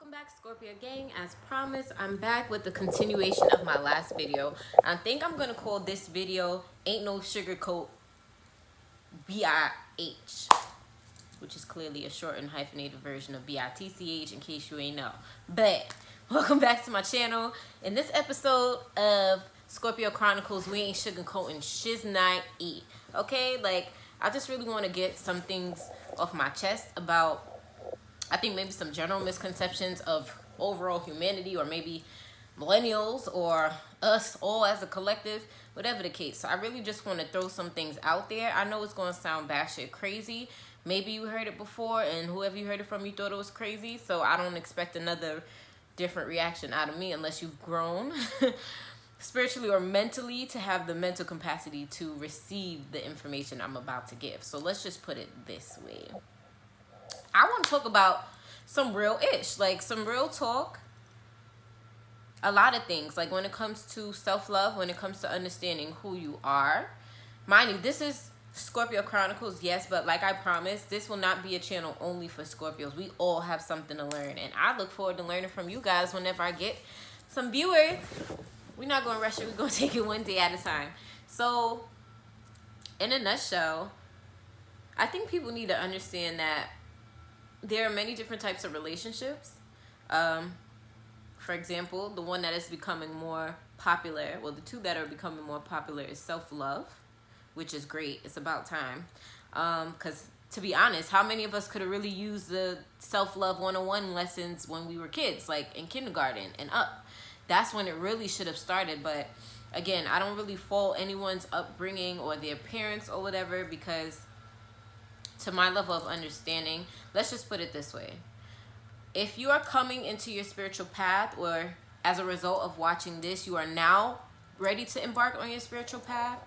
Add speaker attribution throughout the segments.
Speaker 1: Welcome back, Scorpio gang. As promised, I'm back with the continuation of my last video. I think I'm gonna call this video Ain't No Sugarcoat BIH, which is clearly a short and hyphenated version of BITCH in case you ain't know. But welcome back to my channel. In this episode of Scorpio Chronicles, we ain't sugarcoating shiz not eat. Okay, like I just really want to get some things off my chest about, I think, maybe some general misconceptions of overall humanity, or maybe millennials, or us all as a collective, whatever the case. So I really just want to throw some things out there. I know it's going to sound batshit crazy. Maybe you heard it before, and whoever you heard it from, you thought it was crazy. So I don't expect another different reaction out of me unless you've grown spiritually or mentally to have the mental capacity to receive the information I'm about to give. So let's just put it this way. I want to talk about some real ish, like some real talk. A lot of things, like when it comes to self-love, when it comes to understanding who you are. Mind you, this is Scorpio Chronicles, yes, but like I promised, this will not be a channel only for Scorpios. We all have something to learn, and I look forward to learning from you guys whenever I get some viewers. We're not going to rush it. We're going to take it one day at a time. So, in a nutshell, I think people need to understand that there are many different types of relationships. For example, the one that is becoming more popular, well, the two that are becoming more popular is self-love, which is great. It's about time. Because to be honest, how many of us could have really used the self-love 101 lessons when we were kids, like in kindergarten and up? That's when it really should have started. But again, I don't really fault anyone's upbringing or their parents or whatever, because to my level of understanding, let's just put it this way. If you are coming into your spiritual path, or as a result of watching this, you are now ready to embark on your spiritual path.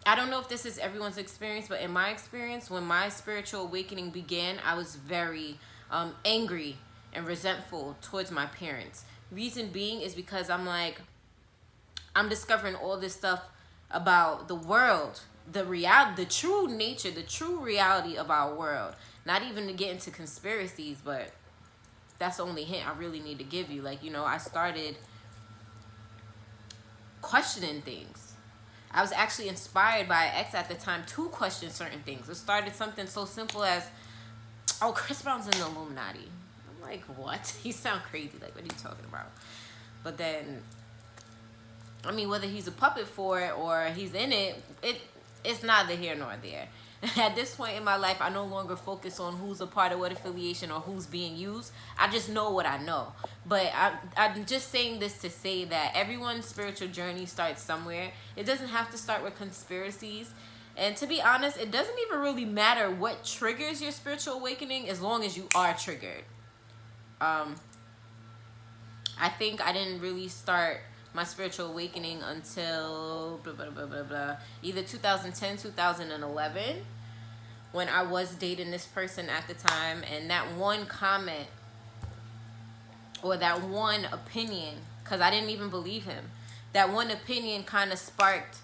Speaker 1: I don't know if this is everyone's experience, but in my experience, when my spiritual awakening began, I was very angry and resentful towards my parents. Reason being is because I'm discovering all this stuff about the world, the reality, the true nature, the true reality of our world. Not even to get into conspiracies, but that's the only hint I really need to give you. Like, you know, I started questioning things. I was actually inspired by an ex at the time to question certain things. It started something so simple as, oh, Chris Brown's in the Illuminati. I'm like, what? He sound crazy. Like, what are you talking about? But then, I mean, whether he's a puppet for it or he's in it, it's neither here nor there. At this point in my life, I no longer focus on who's a part of what affiliation or who's being used. I just know what I know. But I'm just saying this to say that everyone's spiritual journey starts somewhere. It doesn't have to start with conspiracies. And to be honest, it doesn't even really matter what triggers your spiritual awakening, as long as you are triggered. I think I didn't really start my spiritual awakening until either 2010, 2011, when I was dating this person at the time, and that one comment or that one opinion, because I didn't even believe him, that one opinion kind of sparked,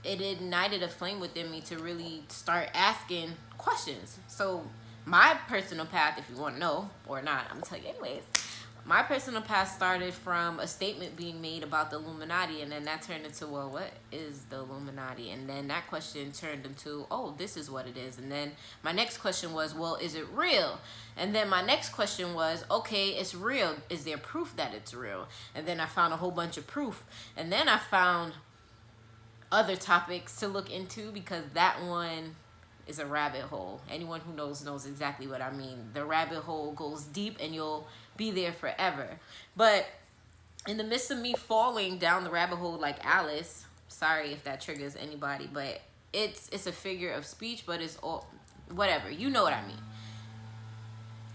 Speaker 1: it ignited a flame within me to really start asking questions. So my personal path, if you want to know or not, I'm gonna tell you anyways. My personal path started from a statement being made about the Illuminati, and then that turned into, well, what is the Illuminati? And then that question turned into, oh, this is what it is. And then my next question was, well, is it real? And then my next question was, okay, it's real. Is there proof that it's real? And then I found a whole bunch of proof. And then I found other topics to look into, because that one is a rabbit hole. Anyone who knows exactly what I mean. The rabbit hole goes deep, and you'll be there forever. But in the midst of me falling down the rabbit hole like Alice, sorry if that triggers anybody, but it's a figure of speech, but it's all whatever, you know what I mean.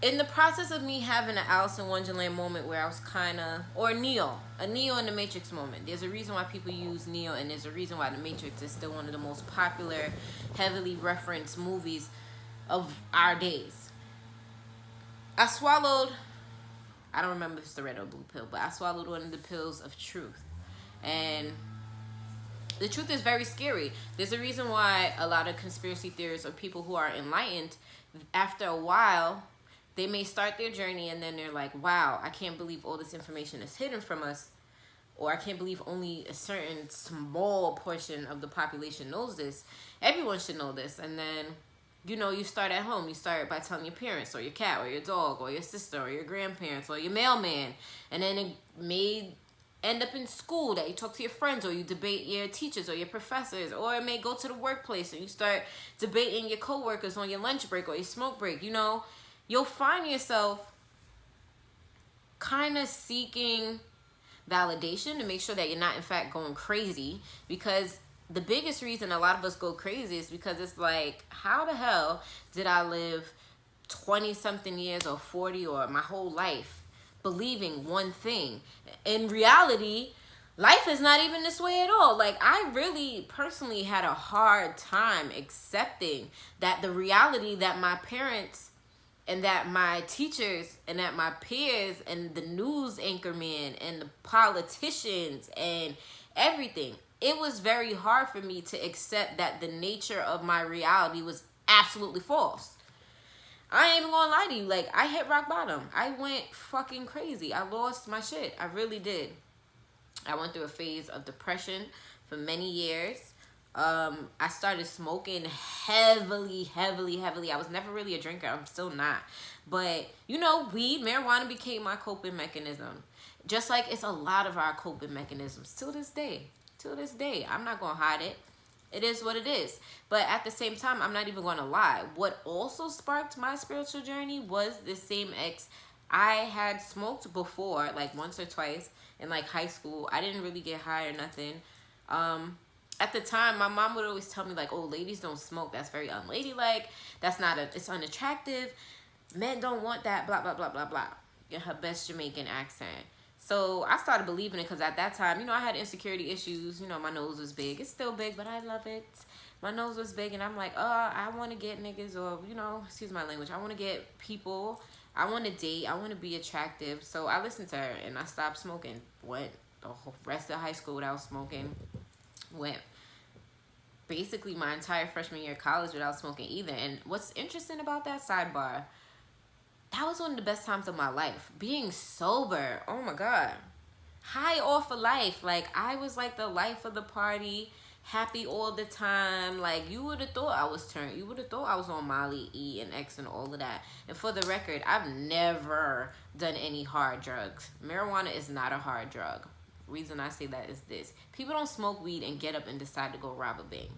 Speaker 1: In the process of me having an Alice in Wonderland moment where I was kind of, or a Neo in the Matrix moment. There's a reason why people use Neo, and there's a reason why the Matrix is still one of the most popular, heavily referenced movies of our days. I swallowed, I don't remember if it's the red or blue pill, but I swallowed one of the pills of truth. And the truth is very scary. There's a reason why a lot of conspiracy theorists or people who are enlightened, after a while, They may start their journey and then they're like, wow, I can't believe all this information is hidden from us. Or I can't believe only a certain small portion of the population knows this. Everyone should know this. And then, you know, you start at home. You start by telling your parents or your cat or your dog or your sister or your grandparents or your mailman. And then it may end up in school that you talk to your friends or you debate your teachers or your professors. Or it may go to the workplace and you start debating your coworkers on your lunch break or your smoke break. You know, you'll find yourself kind of seeking validation to make sure that you're not in fact going crazy, because the biggest reason a lot of us go crazy is because it's like, how the hell did I live 20 something years or 40 or my whole life believing one thing? In reality, life is not even this way at all. Like, I really personally had a hard time accepting that the reality that my parents and that my teachers and that my peers and the news anchorman and the politicians and everything, it was very hard for me to accept that the nature of my reality was absolutely false. I ain't even gonna lie to you. Like, I hit rock bottom. I went fucking crazy. I lost my shit. I really did. I went through a phase of depression for many years. I started smoking heavily. I was never really a drinker. I'm still not. But, you know, marijuana became my coping mechanism. Just like it's a lot of our coping mechanisms till this day. I'm not going to hide it. It is what it is. But at the same time, I'm not even going to lie. What also sparked my spiritual journey was the same ex I had smoked before, like once or twice in like high school. I didn't really get high or nothing. At the time, my mom would always tell me, like, oh, ladies don't smoke. That's very unladylike. It's unattractive. Men don't want that, blah, blah, blah, blah, blah. In her best Jamaican accent. So I started believing it because at that time, you know, I had insecurity issues. You know, my nose was big. It's still big, but I love it. My nose was big, and I'm like, I want to get niggas or, you know, excuse my language. I want to get people. I want to date. I want to be attractive. So I listened to her, and I stopped smoking. Went the whole rest of high school without smoking. Went basically my entire freshman year of college without smoking either. And what's interesting about that, sidebar, that was one of the best times of my life. Being sober, oh my God. High off of life. Like, I was like the life of the party, happy all the time. Like, you would have thought I was turned. You would have thought I was on Molly, E, and X and all of that. And for the record, I've never done any hard drugs. Marijuana is not a hard drug. Reason I say that is this: people don't smoke weed and get up and decide to go rob a bank.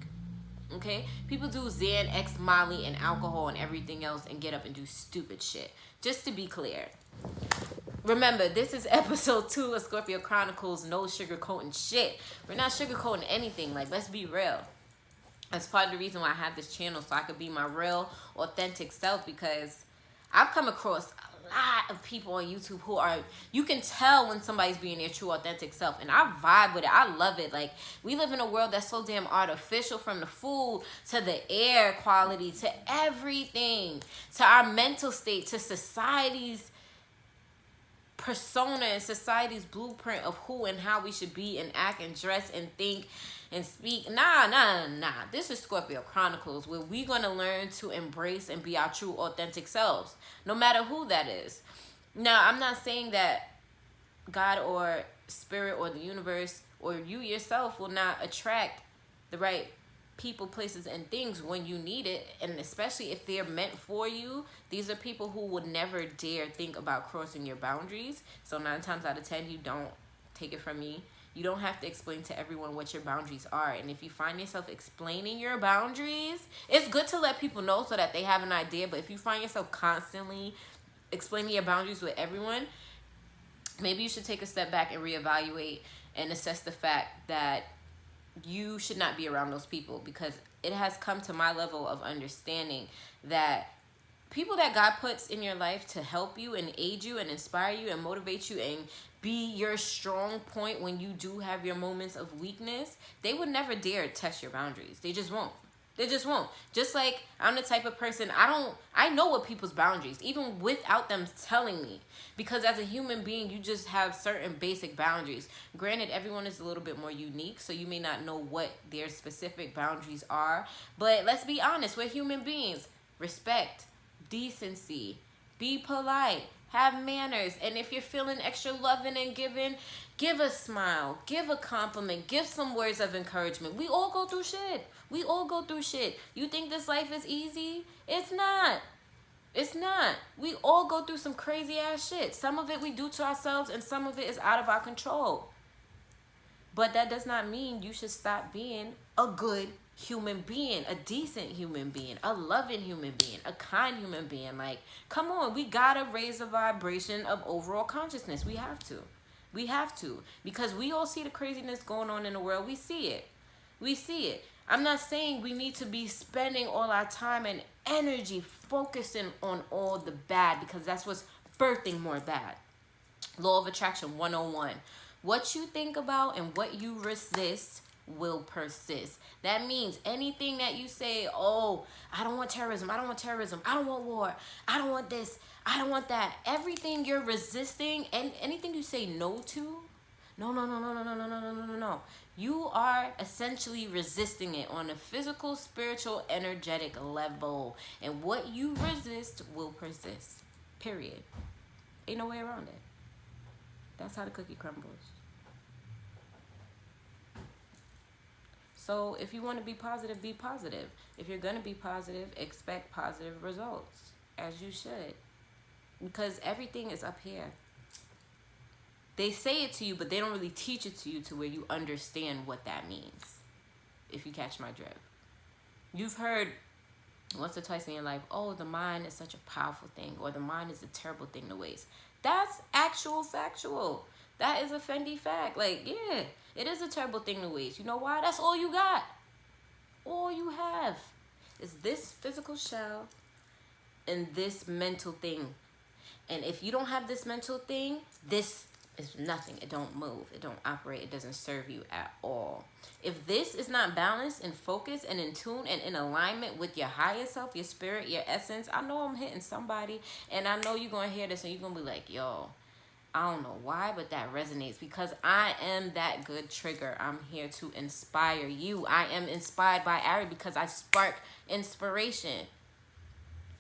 Speaker 1: Okay? People do Xan, X, Molly, and alcohol and everything else and get up and do stupid shit. Just to be clear. Remember, this is episode 2 of Scorpio Chronicles. No sugarcoating shit. We're not sugarcoating anything. Like, let's be real. That's part of the reason why I have this channel, so I could be my real, authentic self, because I've come across lot of people on YouTube who are, you can tell when somebody's being their true authentic self, and I vibe with it. I love it. Like, we live in a world that's so damn artificial, from the food to the air quality to everything, to our mental state, to society's persona and society's blueprint of who and how we should be and act and dress and think and speak. Nah. This is Scorpio Chronicles, where we're going to learn to embrace and be our true authentic selves, no matter who that is. Now, I'm not saying that God or spirit or the universe or you yourself will not attract the right people, places, and things when you need it, and especially if they're meant for you. These are people who would never dare think about crossing your boundaries. So 9 times out of 10, you don't. Take it from me. You don't have to explain to everyone what your boundaries are. And if you find yourself explaining your boundaries, it's good to let people know so that they have an idea. But if you find yourself constantly explaining your boundaries with everyone, maybe you should take a step back and reevaluate and assess the fact that you should not be around those people, because it has come to my level of understanding that people that God puts in your life to help you and aid you and inspire you and motivate you and be your strong point when you do have your moments of weakness, they would never dare test your boundaries. They just won't. They just won't. Just like I'm the type of person, I know what people's boundaries, even without them telling me. Because as a human being, you just have certain basic boundaries. Granted, everyone is a little bit more unique, so you may not know what their specific boundaries are. But let's be honest, we're human beings. Respect, decency, Be polite. Have manners. And if you're feeling extra loving and giving, give a smile. Give a compliment. Give some words of encouragement. We all go through shit. We all go through shit. You think this life is easy? It's not. It's not. We all go through some crazy ass shit. Some of it we do to ourselves and some of it is out of our control. But that does not mean you should stop being a good human being, a decent human being, a loving human being, a kind human being. Like, come on, we gotta raise the vibration of overall consciousness. We have to. We have to. Because we all see the craziness going on in the world. We see it. We see it. I'm not saying we need to be spending all our time and energy focusing on all the bad, because that's what's birthing more bad. Law of Attraction 101. What you think about and what you resist will persist. That means anything that you say, oh, I don't want terrorism, I don't want terrorism, I don't want war, I don't want this, I don't want that. Everything you're resisting and anything you say no to, no. You are essentially resisting it on a physical, spiritual, energetic level. And what you resist will persist. Period. Ain't no way around it. That's how the cookie crumbles. So if you want to be positive, be positive. If you're going to be positive, expect positive results, as you should. Because everything is up here. They say it to you, but they don't really teach it to you to where you understand what that means, if you catch my drift. You've heard once or twice in your life, oh, the mind is such a powerful thing, or the mind is a terrible thing to waste. That's actual factual. That is a Fendi fact. Like, yeah, it is a terrible thing to waste. You know why? That's all you got. All you have is this physical shell and this mental thing. And if you don't have this mental thing, this is nothing. It don't move. It don't operate. It doesn't serve you at all. If this is not balanced and focused and in tune and in alignment with your higher self, your spirit, your essence, I know I'm hitting somebody, and I know you're going to hear this and you're going to be like, yo, I don't know why, but that resonates, because I am that good trigger. I'm here to inspire you. I am inspired by Ari because I spark inspiration.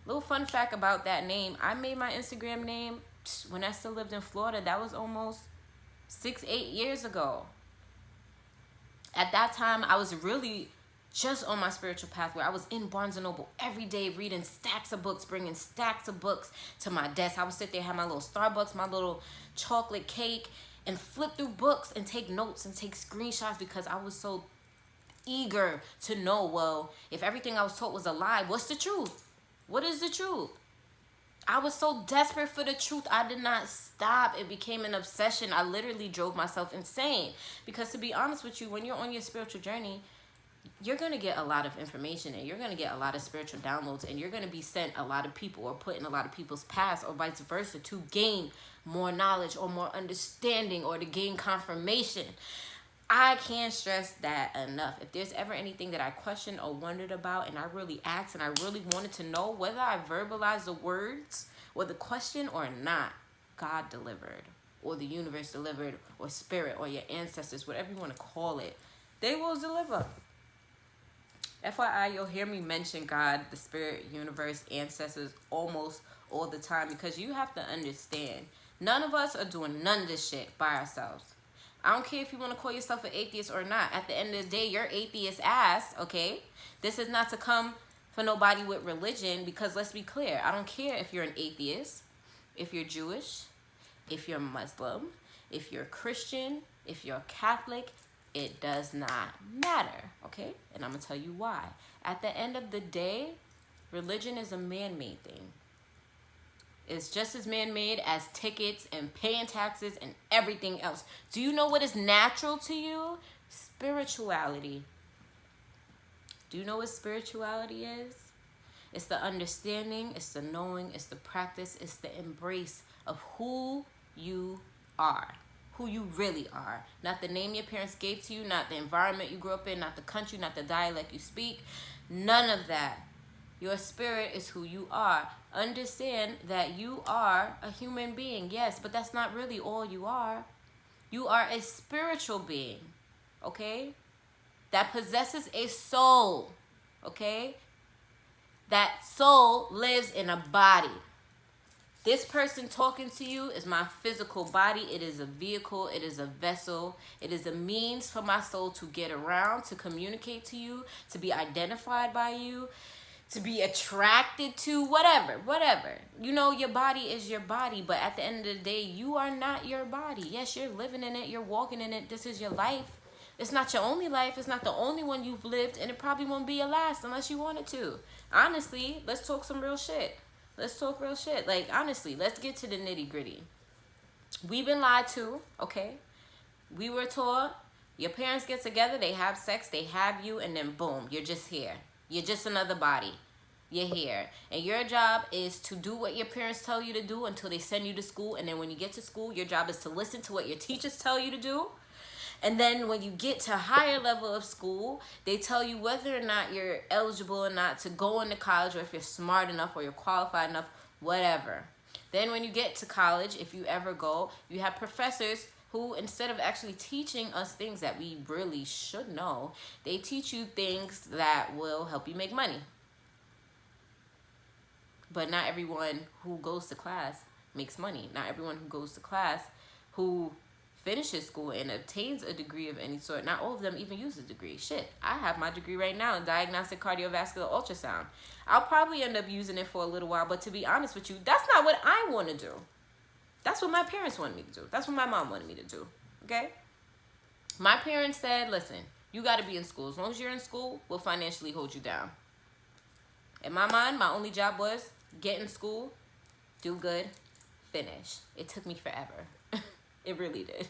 Speaker 1: Little fun fact about that name. I made my Instagram name when I still lived in Florida. That was almost 6-8 years ago. At that time, I was really just on my spiritual path, where I was in Barnes & Noble every day reading stacks of books, bringing stacks of books to my desk. I would sit there, have my little Starbucks, my little chocolate cake, and flip through books and take notes and take screenshots, because I was so eager to know, well, if everything I was taught was a lie, what's the truth? What is the truth? I was so desperate for the truth, I did not stop. It became an obsession. I literally drove myself insane. Because to be honest with you, when you're on your spiritual journey, you're going to get a lot of information, and you're going to get a lot of spiritual downloads, and you're going to be sent a lot of people or put in a lot of people's paths, or vice versa, to gain more knowledge or more understanding, or to gain confirmation. I can't stress that enough. If there's ever anything that I questioned or wondered about, and I really asked and I really wanted to know, whether I verbalized the words or the question or not, God delivered, or the universe delivered, or spirit, or your ancestors, whatever you want to call it, they will deliver. FYI, you'll hear me mention God, the spirit, universe, ancestors almost all the time, because you have to understand, none of us are doing none of this shit by ourselves. I don't care if you want to call yourself an atheist or not. At the end of the day, you're atheist ass, okay? This is not to come for nobody with religion, because let's be clear, I don't care if you're an atheist, if you're Jewish, if you're Muslim, if you're Christian, if you're Catholic. It does not matter, okay? And I'm going to tell you why. At the end of the day, religion is a man-made thing. It's just as man-made as tickets and paying taxes and everything else. Do you know what is natural to you? Spirituality. Do you know what spirituality is? It's the understanding, it's the knowing, it's the practice, it's the embrace of who you are. Who you really are. Not the name your parents gave to you, not the environment you grew up in, not the country, not the dialect you speak. None of that. Your spirit is who you are. Understand that you are a human being, yes, but that's not really all you are. You are a spiritual being, okay? That possesses a soul, okay? That soul lives in a body. This person talking to you is my physical body. It is a vehicle. It is a vessel. It is a means for my soul to get around, to communicate to you, to be identified by you, to be attracted to, whatever. You know, your body is your body, but at the end of the day, you are not your body. Yes, you're living in it. You're walking in it. This is your life. It's not your only life. It's not the only one you've lived, and it probably won't be your last unless you want it to. Honestly, let's talk some real shit. Let's talk real shit. Like, honestly, let's get to the nitty gritty. We've been lied to, okay? We were taught your parents get together, they have sex, they have you, and then boom, you're just here. You're just another body. You're here. And your job is to do what your parents tell you to do until they send you to school. And then when you get to school, your job is to listen to what your teachers tell you to do. And then when you get to a higher level of school, they tell you whether or not you're eligible or not to go into college, or if you're smart enough or you're qualified enough, whatever. Then when you get to college, if you ever go, you have professors who, instead of actually teaching us things that we really should know, they teach you things that will help you make money. But not everyone who goes to class makes money. Not everyone who goes to class, who finishes school and obtains a degree of any sort, not all of them even use a degree. Shit, I have my degree right now in diagnostic cardiovascular ultrasound. I'll probably end up using it for a little while, but to be honest with you, that's not what I want to do. That's what my parents wanted me to do. That's what my mom wanted me to do, okay? My parents said, listen, you got to be in school. As long as you're in school, we'll financially hold you down. In my mind, my only job was get in school, do good, finish. It took me forever. It really did.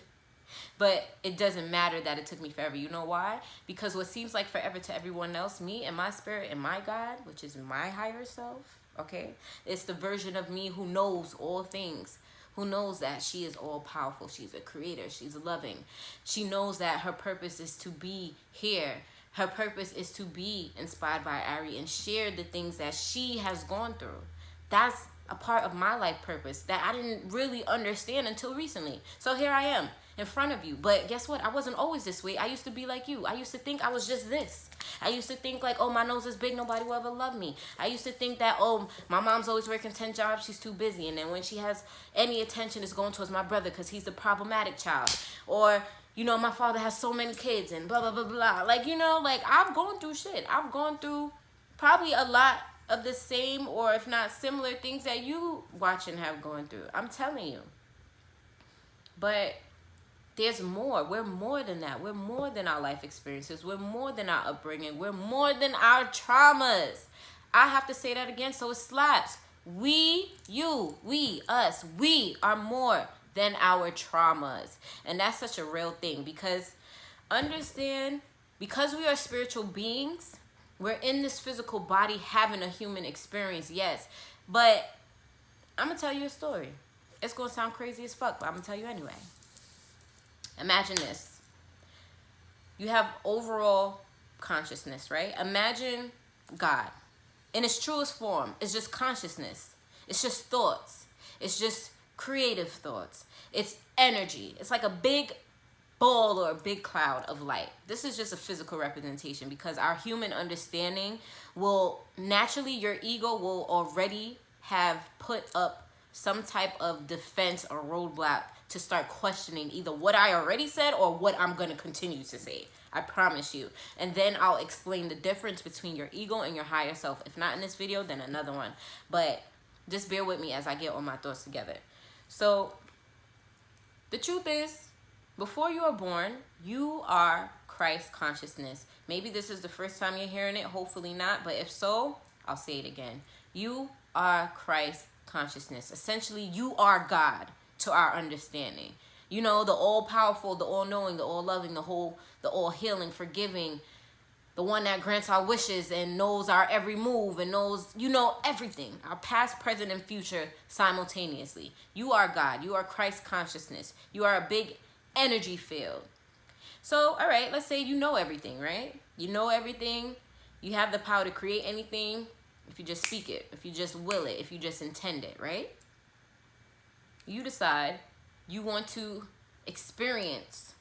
Speaker 1: But it doesn't matter that it took me forever. You know why? Because what seems like forever to everyone else, me and my spirit and my God, which is my higher self, okay? It's the version of me who knows all things, who knows that she is all powerful. She's a creator. She's loving. She knows that her purpose is to be here. Her purpose is to be inspired by Ari and share the things that she has gone through. That's a part of my life purpose that I didn't really understand until recently. So here I am in front of you. But guess what? I wasn't always this way. I used to be like you. I used to think I was just this. I used to think like, oh, my nose is big, nobody will ever love me. I used to think that, oh, my mom's always working 10 jobs, she's too busy. And then when she has any attention, it's going towards my brother because he's the problematic child. Or, you know, my father has so many kids and blah, blah, blah, blah. Like, you know, like, I've gone through shit. I've gone through probably a lot of the same, or if not similar, things that you watch and have gone through. I'm telling you. But there's more. We're more than that. We're more than our life experiences. We're more than our upbringing. We're more than our traumas. I have to say that again so it slaps. We, you, we, us, we are more than our traumas. And that's such a real thing, because understand, because we are spiritual beings, we're in this physical body having a human experience, yes. But I'm going to tell you a story. It's going to sound crazy as fuck, but I'm going to tell you anyway. Imagine this. You have overall consciousness, right? Imagine God in its truest form. It's just consciousness. It's just thoughts. It's just creative thoughts. It's energy. It's like a big ball or a big cloud of light. This is just a physical representation, because our human understanding will naturally, your ego will already have put up some type of defense or roadblock to start questioning either what I already said or what I'm going to continue to say. I promise you. And then I'll explain the difference between your ego and your higher self. If not in this video, then another one. But just bear with me as I get all my thoughts together. So the truth is, before you are born, you are Christ consciousness. Maybe this is the first time you're hearing it. Hopefully not. But if so, I'll say it again. You are Christ consciousness. Essentially, you are God to our understanding. You know, the all-powerful, the all-knowing, the all-loving, the all-healing, forgiving, the one that grants our wishes and knows our every move and knows, you know, everything. Our past, present, and future simultaneously. You are God. You are Christ consciousness. You are a big energy field. So, all right, let's say you know everything, right? You know everything. You have the power to create anything if you just speak it, if you just will it, if you just intend it, right? You decide you want to experience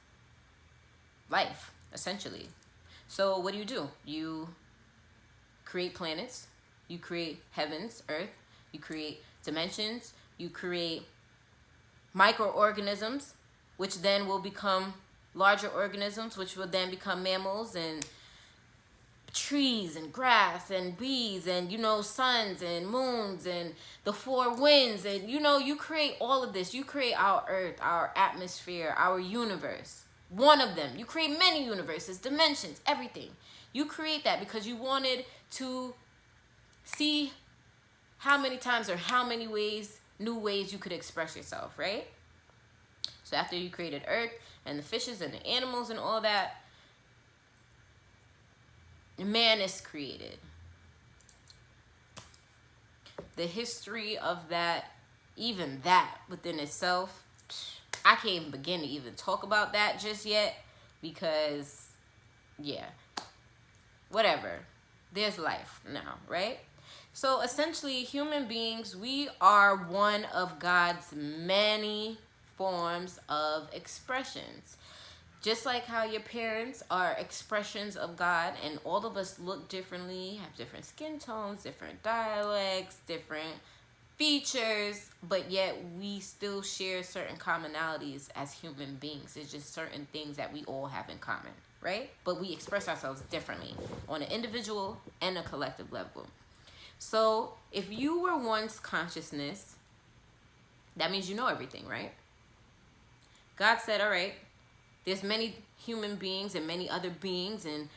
Speaker 1: life, essentially. So what do? You create planets, you create heavens, earth, you create dimensions, You create microorganisms, which then will become larger organisms, which will then become mammals and trees and grass and bees and, you know, suns and moons and the four winds. And, you know, you create all of this. You create our earth, our atmosphere, our universe. One of them. You create many universes, dimensions, everything. You create that because you wanted to see how many times or how many ways, new ways you could express yourself, right? So after you created earth and the fishes and the animals and all that, man is created. The history of that, even that within itself, I can't even begin to even talk about that just yet because, yeah, whatever. There's life now, right? So essentially, human beings, we are one of God's many forms of expressions. Just like how your parents are expressions of God, and all of us look differently, have different skin tones, different dialects, different features, but yet we still share certain commonalities as human beings. It's just certain things that we all have in common, right? But we express ourselves differently on an individual and a collective level. So if you were once consciousness, that means you know everything, right? God said, all right, there's many human beings and many other beings and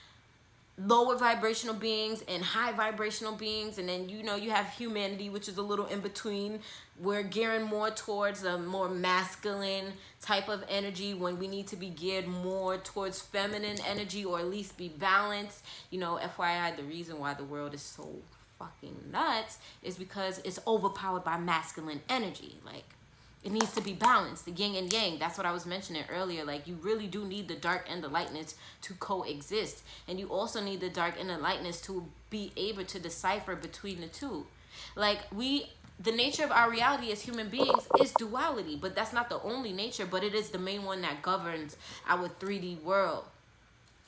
Speaker 1: lower vibrational beings and high vibrational beings. And then, you know, you have humanity, which is a little in between. We're gearing more towards a more masculine type of energy when we need to be geared more towards feminine energy, or at least be balanced. You know, FYI, the reason why the world is so fucking nuts is because it's overpowered by masculine energy. Like, it needs to be balanced, the yin and yang. That's what I was mentioning earlier. Like, you really do need the dark and the lightness to coexist. And you also need the dark and the lightness to be able to decipher between the two. Like, the nature of our reality as human beings is duality. But that's not the only nature, but it is the main one that governs our 3D world.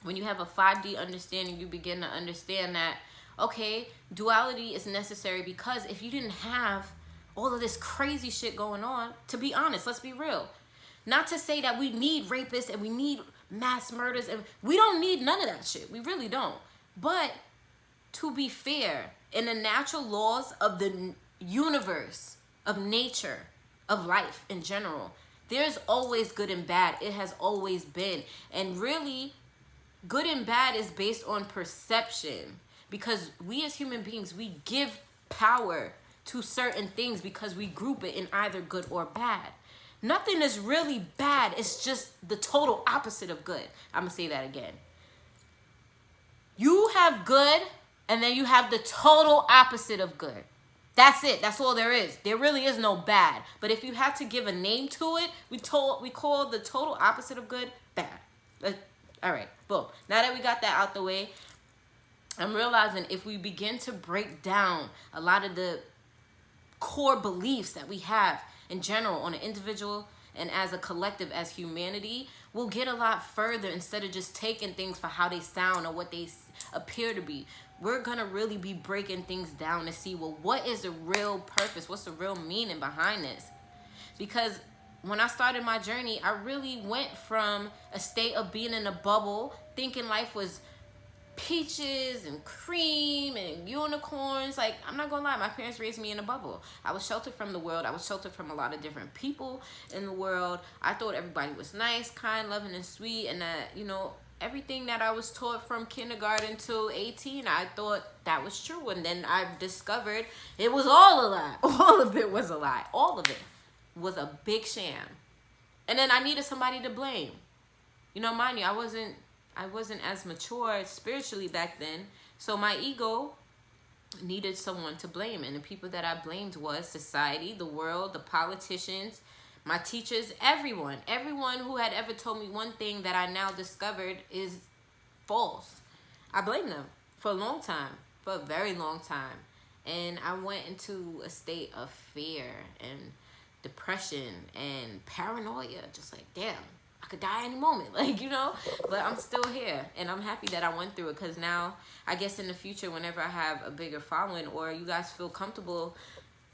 Speaker 1: When you have a 5D understanding, you begin to understand that, okay, duality is necessary because if you didn't have all of this crazy shit going on, to be honest, let's be real. Not to say that we need rapists and we need mass murders, and we don't need none of that shit. We really don't. But to be fair, in the natural laws of the universe, of nature, of life in general, there's always good and bad. It has always been. And really, good and bad is based on perception. Because we as human beings, we give power to certain things because we group it in either good or bad. Nothing is really bad. It's just the total opposite of good. I'm going to say that again. You have good, and then you have the total opposite of good. That's it. That's all there is. There really is no bad. But if you have to give a name to it, we call the total opposite of good bad. All right, boom. Now that we got that out the way, I'm realizing if we begin to break down a lot of the core beliefs that we have in general on an individual and as a collective, as humanity, we'll get a lot further instead of just taking things for how they sound or what they appear to be. We're gonna really be breaking things down to see, well, what is the real purpose? What's the real meaning behind this? Because when I started my journey, I really went from a state of being in a bubble, thinking life was peaches and cream and unicorns. Like, I'm not gonna lie, my parents raised me in a bubble. I was sheltered from the world. I was sheltered from a lot of different people in the world. I thought everybody was nice, kind, loving, and sweet, and that, you know, everything that I was taught from kindergarten to 18, I thought that was true. And then I discovered it was all a lie. All of it was a lie. All of it was a big sham. And then I needed somebody to blame. You know, mind you, I wasn't as mature spiritually back then, so my ego needed someone to blame, and the people that I blamed was society, the world, the politicians, my teachers, everyone who had ever told me one thing that I now discovered is false. I blamed them for a long time, for a very long time, and I went into a state of fear and depression and paranoia, just like, damn, I could die any moment, like, you know, but I'm still here, and I'm happy that I went through it, because now, I guess in the future, whenever I have a bigger following, or you guys feel comfortable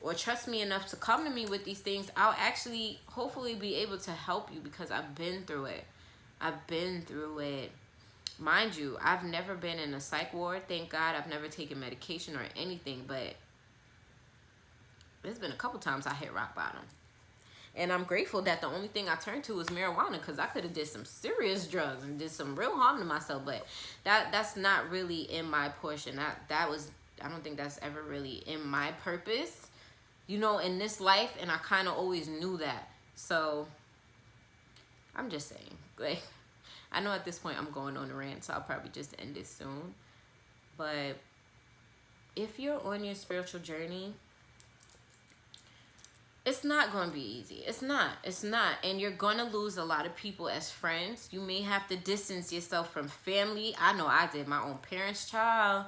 Speaker 1: or trust me enough to come to me with these things, I'll actually hopefully be able to help you, because I've been through it. I've been through it. Mind you, I've never been in a psych ward. Thank God. I've never taken medication or anything, but there's been a couple times I hit rock bottom. And I'm grateful that the only thing I turned to was marijuana, because I could have did some serious drugs and did some real harm to myself. But that's not really in my portion. I don't think that's ever really in my purpose, you know, in this life. And I kind of always knew that. So I'm just saying, like, I know at this point I'm going on a rant, so I'll probably just end it soon. But if you're on your spiritual journey, it's not going to be easy. It's not. And you're going to lose a lot of people as friends. You may have to distance yourself from family. I know I did. My own parents. Child.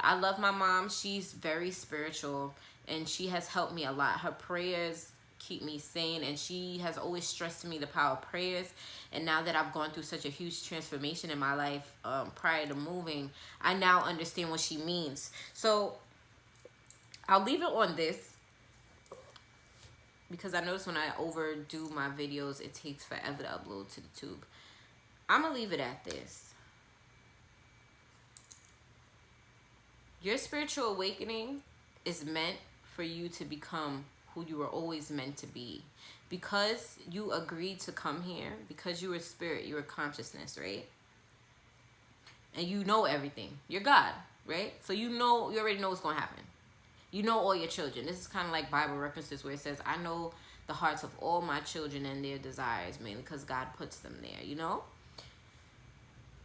Speaker 1: I love my mom. She's very spiritual, and she has helped me a lot. Her prayers keep me sane, and she has always stressed to me the power of prayers. And now that I've gone through such a huge transformation in my life prior to moving, I now understand what she means. So I'll leave it on this, because I notice when I overdo my videos, it takes forever to upload to the tube. I'm going to leave it at this. Your spiritual awakening is meant for you to become who you were always meant to be. Because you agreed to come here, because you were spirit, you were consciousness, right? And you know everything. You're God, right? So you already know what's going to happen. You know all your children. This is kind of like Bible references where it says, I know the hearts of all my children and their desires, mainly because God puts them there, you know?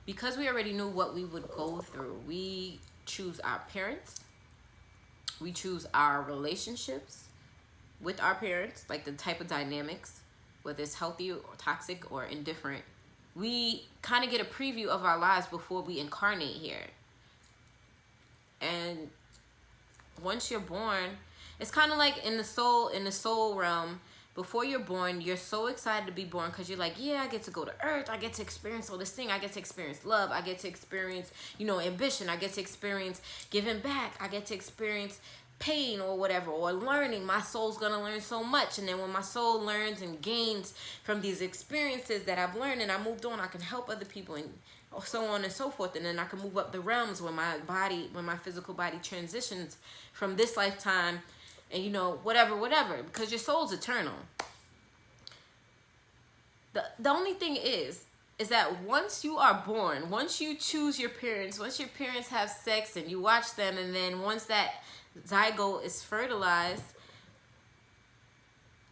Speaker 1: Because we already knew what we would go through, we choose our parents. We choose our relationships with our parents, like the type of dynamics, whether it's healthy or toxic or indifferent. We kind of get a preview of our lives before we incarnate here. And once you're born, it's kind of like in the soul realm. Before you're born, you're so excited to be born, because you're like, yeah, I get to go to earth, I get to experience all this thing, I get to experience love, I get to experience, you know, ambition, I get to experience giving back, I get to experience pain or whatever, or learning. My soul's gonna learn so much. And then when my soul learns and gains from these experiences that I've learned and I moved on, I can help other people, and so on and so forth. And then I can move up the realms when my physical body transitions from this lifetime, and you know, whatever, because your soul's eternal. The only thing is that once you are born, once you choose your parents, once your parents have sex and you watch them, and then once that zygote is fertilized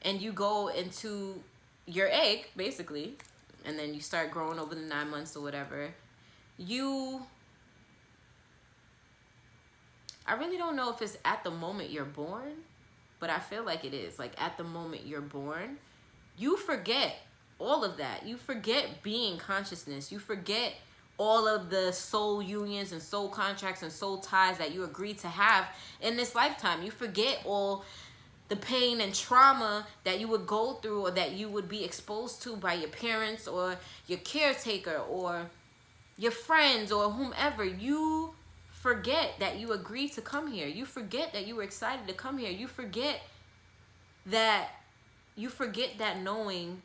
Speaker 1: and you go into your egg, basically, and then you start growing over the 9 months or whatever, I really don't know if it's at the moment you're born, but I feel like it is. Like, at the moment you're born, you forget all of that. You forget being consciousness. You forget all of the soul unions and soul contracts and soul ties that you agreed to have in this lifetime. You forget all the pain and trauma that you would go through, or that you would be exposed to by your parents or your caretaker or your friends or whomever. You forget that you agreed to come here. You forget that you were excited to come here. You forget that knowing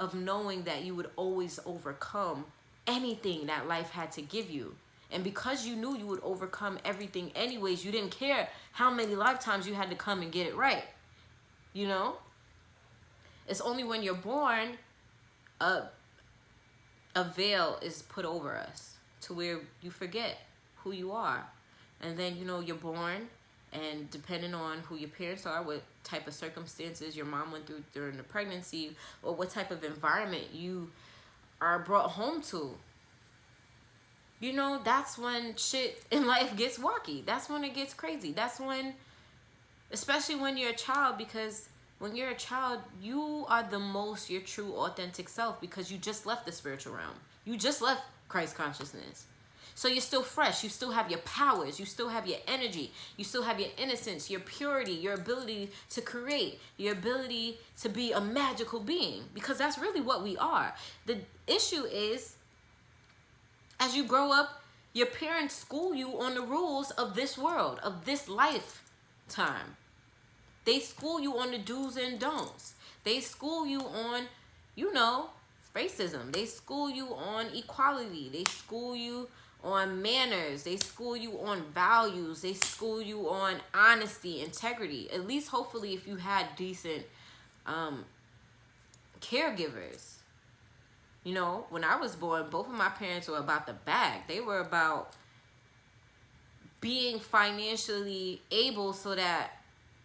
Speaker 1: that you would always overcome anything that life had to give you. And because you knew you would overcome everything anyways, you didn't care how many lifetimes you had to come and get it right. You know? It's only when you're born, a veil is put over us to where you forget who you are. And then, you know, you're born, and depending on who your parents are, what type of circumstances your mom went through during the pregnancy, or what type of environment you are brought home to, you know, that's when shit in life gets wacky. That's when it gets crazy. That's when, especially when you're a child, because when you're a child, you are the most your true authentic self, because you just left the spiritual realm. You just left Christ consciousness. So you're still fresh. You still have your powers. You still have your energy. You still have your innocence, your purity, your ability to create, your ability to be a magical being, because that's really what we are. The issue is, as you grow up, your parents school you on the rules of this world, of this lifetime. They school you on the do's and don'ts. They school you on, you know, racism. They school you on equality. They school you on manners. They school you on values. They school you on honesty, integrity. At least, hopefully, if you had decent caregivers. You know, when I was born, both of my parents were about the bag. They were about being financially able so that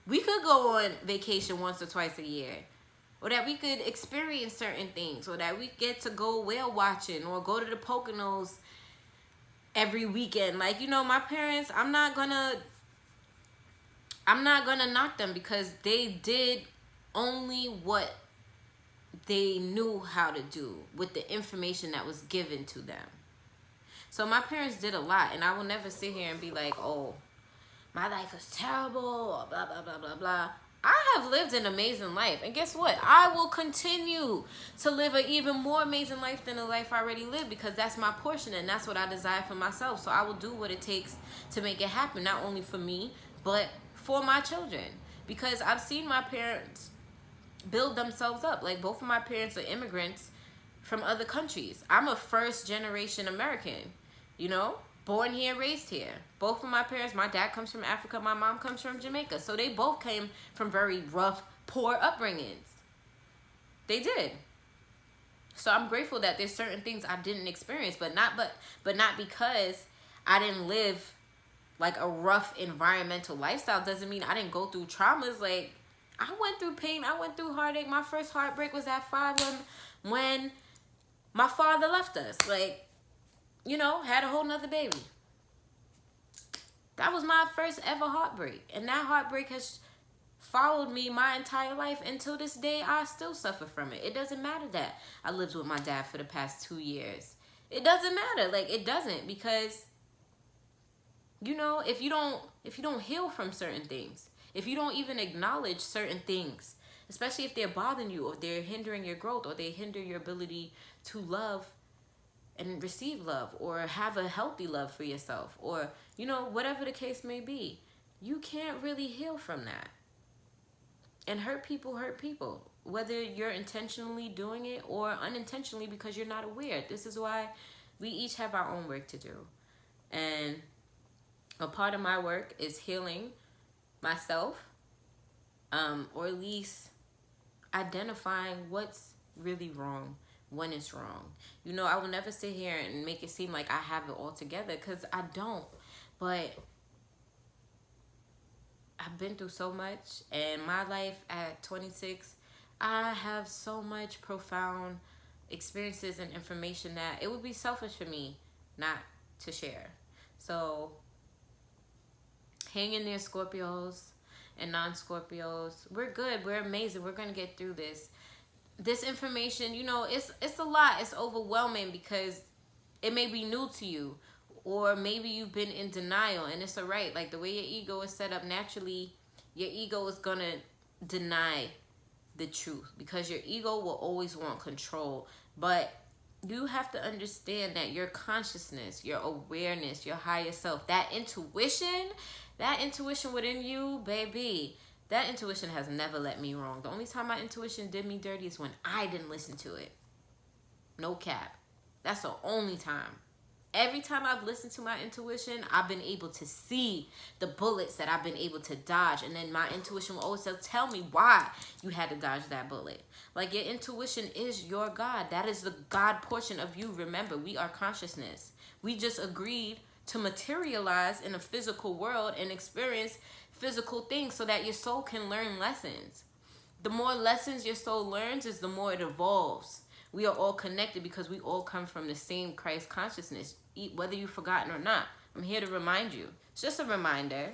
Speaker 1: we could go on vacation once or twice a year, or that we could experience certain things, or that we get to go whale watching or go to the Poconos every weekend. Like, you know, my parents, I'm not gonna knock them, because they did only what they knew how to do with the information that was given to them. So my parents did a lot, and I will never sit here and be like, oh, my life was terrible, or blah, blah, blah, blah, blah. I have lived an amazing life, and guess what? I will continue to live an even more amazing life than the life I already lived, because that's my portion, and that's what I desire for myself. So I will do what it takes to make it happen, not only for me, but for my children, because I've seen my parents build themselves up. Like, both of my parents are immigrants from other countries. I'm a first-generation American, you know, born here, raised here. Both of my parents, my dad comes from Africa, my mom comes from Jamaica. So they both came from very rough, poor upbringings. They did. So I'm grateful that there's certain things I didn't experience, but not because I didn't live like a rough environmental lifestyle doesn't mean I didn't go through traumas. Like, I went through pain. I went through heartache. My first heartbreak was at 5 when my father left us. Like, you know, had a whole nother baby. That was my first ever heartbreak. And that heartbreak has followed me my entire life. Until this day, I still suffer from it. It doesn't matter that I lived with my dad for the past 2 years. It doesn't matter. Like, it doesn't, because, you know, if you don't heal from certain things, if you don't even acknowledge certain things, especially if they're bothering you, or they're hindering your growth, or they hinder your ability to love and receive love, or have a healthy love for yourself, or, you know, whatever the case may be, you can't really heal from that. And hurt people, whether you're intentionally doing it or unintentionally because you're not aware. This is why we each have our own work to do. And a part of my work is healing myself, or at least identifying what's really wrong when it's wrong. You know, I will never sit here and make it seem like I have it all together, because I don't. But I've been through so much, and my life at 26, I have so much profound experiences and information that it would be selfish for me not to share. So hang in there, Scorpios and non-Scorpios. We're good. We're amazing. We're going to get through this. This information, you know, it's a lot. It's overwhelming because it may be new to you, or maybe you've been in denial, and it's all right. Like, the way your ego is set up, naturally, your ego is going to deny the truth, because your ego will always want control. But you have to understand that your consciousness, your awareness, your higher self, that intuition within you, baby, that intuition has never let me wrong. The only time my intuition did me dirty is when I didn't listen to it. No cap. That's the only time. Every time I've listened to my intuition, I've been able to see the bullets that I've been able to dodge. And then my intuition will always tell me why you had to dodge that bullet. Like, your intuition is your God. That is the God portion of you. Remember, we are consciousness. We just agreed to materialize in a physical world and experience physical things so that your soul can learn lessons. The more lessons your soul learns is the more it evolves. We are all connected because we all come from the same Christ consciousness, whether you've forgotten or not. I'm here to remind you. It's just a reminder.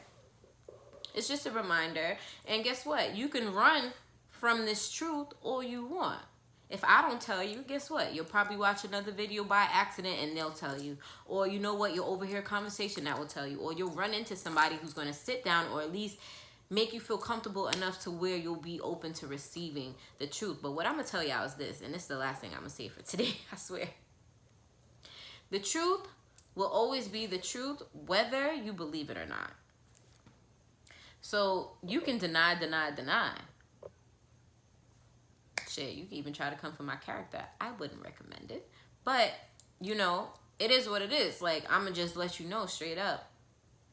Speaker 1: It's just a reminder. And guess what? You can run from this truth all you want. If I don't tell you, guess what? You'll probably watch another video by accident and they'll tell you. Or you know what? You'll overhear a conversation that will tell you. Or you'll run into somebody who's going to sit down, or at least make you feel comfortable enough to where you'll be open to receiving the truth. But what I'm going to tell y'all is this, and this is the last thing I'm going to say for today, I swear. The truth will always be the truth, whether you believe it or not. So you can deny. Shit, you can even try to come for my character. I wouldn't recommend it. But, you know, it is what it is. Like, I'm going to just let you know straight up.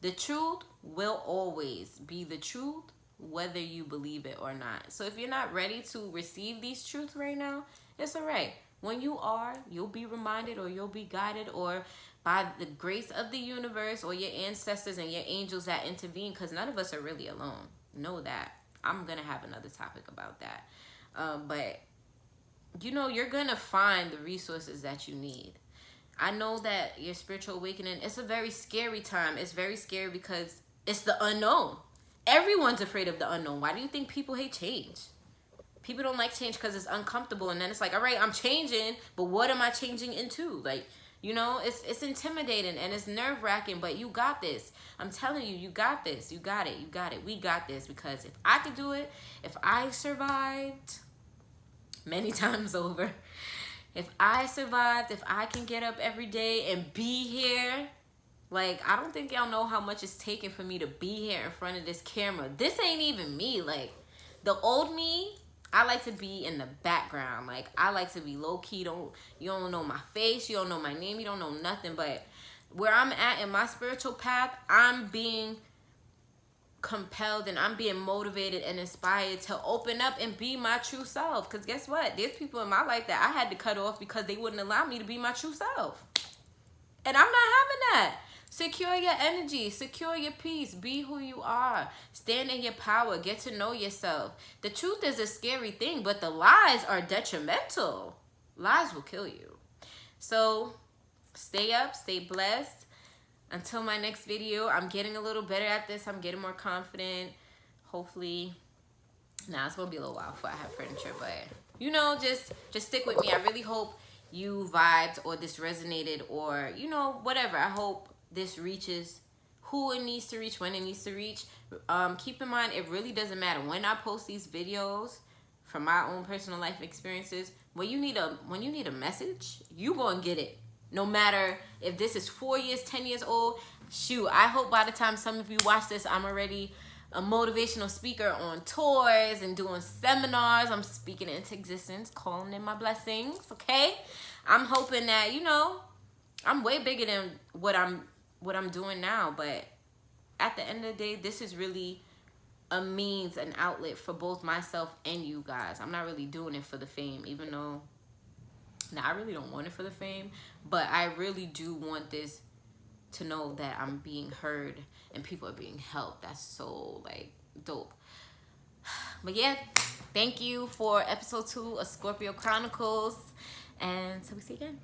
Speaker 1: The truth will always be the truth, whether you believe it or not. So if you're not ready to receive these truths right now, it's all right. When you are, you'll be reminded, or you'll be guided, or by the grace of the universe or your ancestors and your angels that intervene, because none of us are really alone. Know that. I'm going to have another topic about that. But, you know, you're going to find the resources that you need. I know that your spiritual awakening, it's a very scary time. It's very scary because it's the unknown. Everyone's afraid of the unknown. Why do you think people hate change? People don't like change because it's uncomfortable. And then it's like, all right, I'm changing, but what am I changing into? Like, you know, it's intimidating and it's nerve-wracking, but you got this. I'm telling you, you got this. You got it. You got it. We got this. Because if I could do it, if I survived many times over, if I survived, if I can get up every day and be here, like, I don't think y'all know how much it's taken for me to be here in front of this camera. This ain't even me. Like, the old me, I like to be in the background. Like, I like to be low-key. You don't know my face. You don't know my name. You don't know nothing. But where I'm at in my spiritual path, I'm being compelled and I'm being motivated and inspired to open up and be my true self. Because guess what? There's people in my life that I had to cut off because they wouldn't allow me to be my true self. And I'm not having that. Secure your energy. Secure your peace. Be who you are. Stand in your power. Get to know yourself. The truth is a scary thing, but the lies are detrimental. Lies will kill you. So stay up. Stay blessed. Until my next video, I'm getting a little better at this. I'm getting more confident. Hopefully, it's going to be a little while before I have furniture. But, you know, just stick with me. I really hope you vibed or this resonated or, you know, whatever. I hope this reaches who it needs to reach, when it needs to reach. Keep in mind, it really doesn't matter. When I post these videos from my own personal life experiences, when you need a message, you going to get it. No matter if this is 4 years, 10 years old, shoot, I hope by the time some of you watch this, I'm already a motivational speaker on tours and doing seminars. I'm speaking into existence, calling in my blessings, okay? I'm hoping that, you know, I'm way bigger than what I'm doing now, but at the end of the day, this is really a means, an outlet for both myself and you guys. I'm not really doing it for the fame, even though I really don't want it for the fame, but I really do want this to know that I'm being heard and people are being helped. That's so, like, dope. But yeah, thank you for episode 2 of Scorpio Chronicles, and till we see you again.